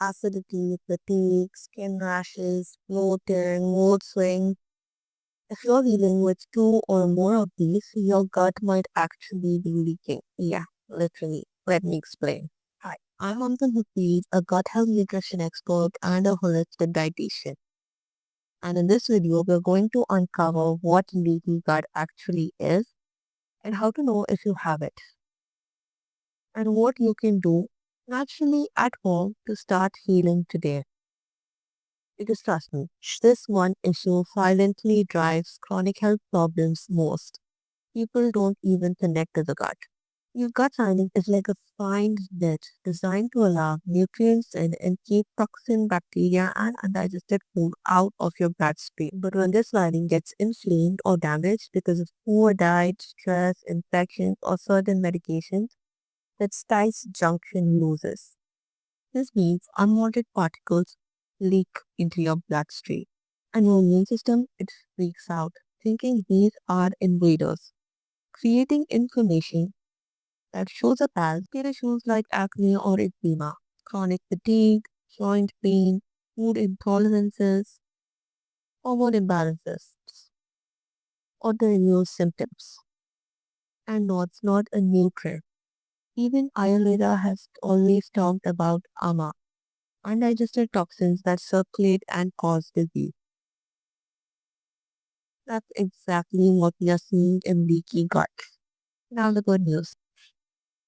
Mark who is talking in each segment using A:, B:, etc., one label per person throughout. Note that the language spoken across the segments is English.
A: acidity, fatigue, skin rashes, bloating, mood swings. If you're dealing with two or more of these, your gut might actually be leaking. Yeah, literally. Let me explain. Hi, I'm Amtan Hafiz, a gut health nutrition expert and a holistic dietitian. And in this video, we're going to uncover what leaky gut actually is and how to know if you have it, and what you can do naturally at home to start healing today. Because trust me, this one issue silently drives chronic health problems most. People don't even connect to the gut. Your gut lining is like a fine net designed to allow nutrients in and keep toxin, bacteria, and undigested food out of your bloodstream. But when this lining gets inflamed or damaged because of poor diet, stress, infections, or certain medications, that tight junction loses. This means unwanted particles leak into your bloodstream, and your immune system it freaks out, thinking these are invaders, creating inflammation that shows up as skin issues like acne or eczema, chronic fatigue, joint pain, food intolerances, hormone imbalances, autoimmune symptoms. And no, it's not a new trend. Even Ayurveda has always talked about ama, undigested toxins that circulate and cause disease. That's exactly what we are seeing in leaky gut. Now the good news,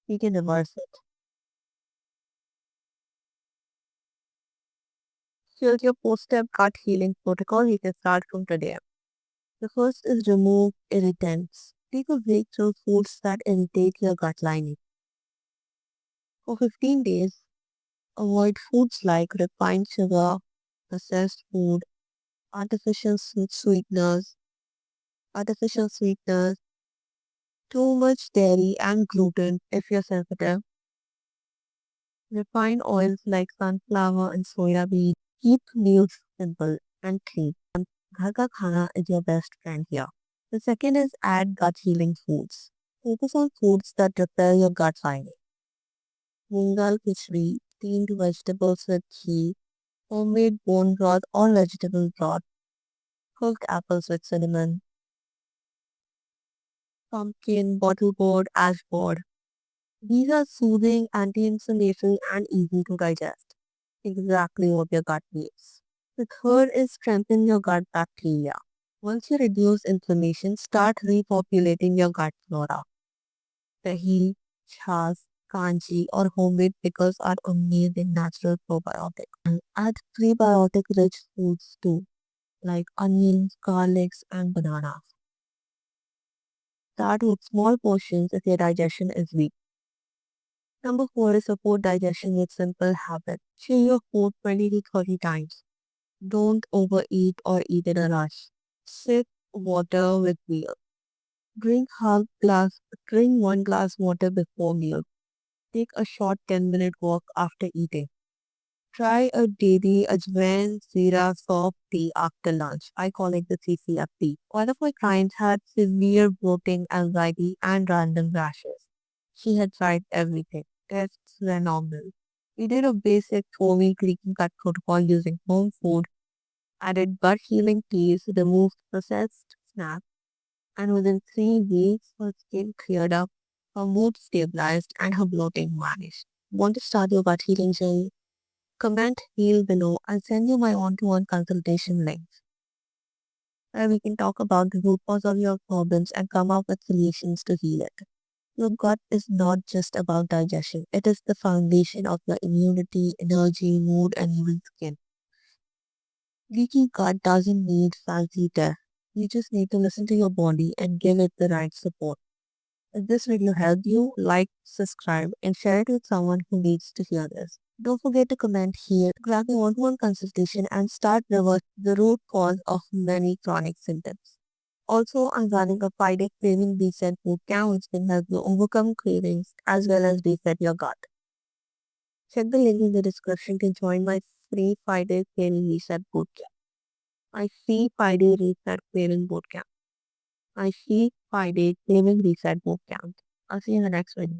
A: we can reverse it. Here's your post-step gut healing protocol you can start from today. The first is remove irritants. Take a break through foods that irritate your gut lining. For 15 days, avoid foods like refined sugar, processed food, artificial sweeteners, artificial sweeteners, too much dairy and gluten if you're sensitive, refined oils like sunflower and soya bean. Keep meals simple and clean. Ghar ka khana is your best friend here. The second is add gut healing foods. Focus on foods that repair your gut lining. Mungal khichdi, steamed vegetables with ghee, homemade bone broth or vegetable broth, cooked apples with cinnamon, pumpkin, bottle gourd, ash board. These are soothing, anti-inflammatory, and easy to digest. Exactly what your gut needs. The third is strengthen your gut bacteria. Once you reduce inflammation, start repopulating your gut flora. Dahi, chas, kanji, or homemade pickles are amazing natural probiotics. And add prebiotic-rich foods too, like onions, garlics, and bananas. Start with small portions if your digestion is weak. Number 4 is support digestion with simple habits. Chew your food 20 to 30 times. Don't overeat or eat in a rush. Sip water with meal. Drink half glass, drink 1 glass water before meal. Take a short 10-minute walk after eating. Try a daily ajwain zira soft tea after lunch. I call it the CCFT. One of my clients had severe bloating, anxiety, and random rashes. She had tried everything. Tests were normal. We did a basic 4-week leaky gut protocol using home food, added gut healing teas, removed processed snacks, and within 3 weeks, her skin cleared up, her mood stabilized, and her bloating vanished. Want to start your gut healing journey? Comment heal below. I'll send you my one-to-one consultation link where we can talk about the root cause of your problems and come up with solutions to heal it. Your gut is not just about digestion. It is the foundation of your immunity, energy, mood, and even skin. Leaky gut doesn't need fancy tests. You just need to listen to your body and give it the right support. If this video helped you, like, subscribe, and share it with someone who needs to hear this. Don't forget to comment here, grab a one-to-one consultation, and start reversing the root cause of many chronic symptoms. Also, I'm running a 5-day craving reset bootcamp which can help you overcome cravings as well as reset your gut. Check the link in the description to join my free 5-day craving reset bootcamp. My free 5-day reset craving bootcamp. My free 5-day craving reset bootcamp. I'll see you in the next video.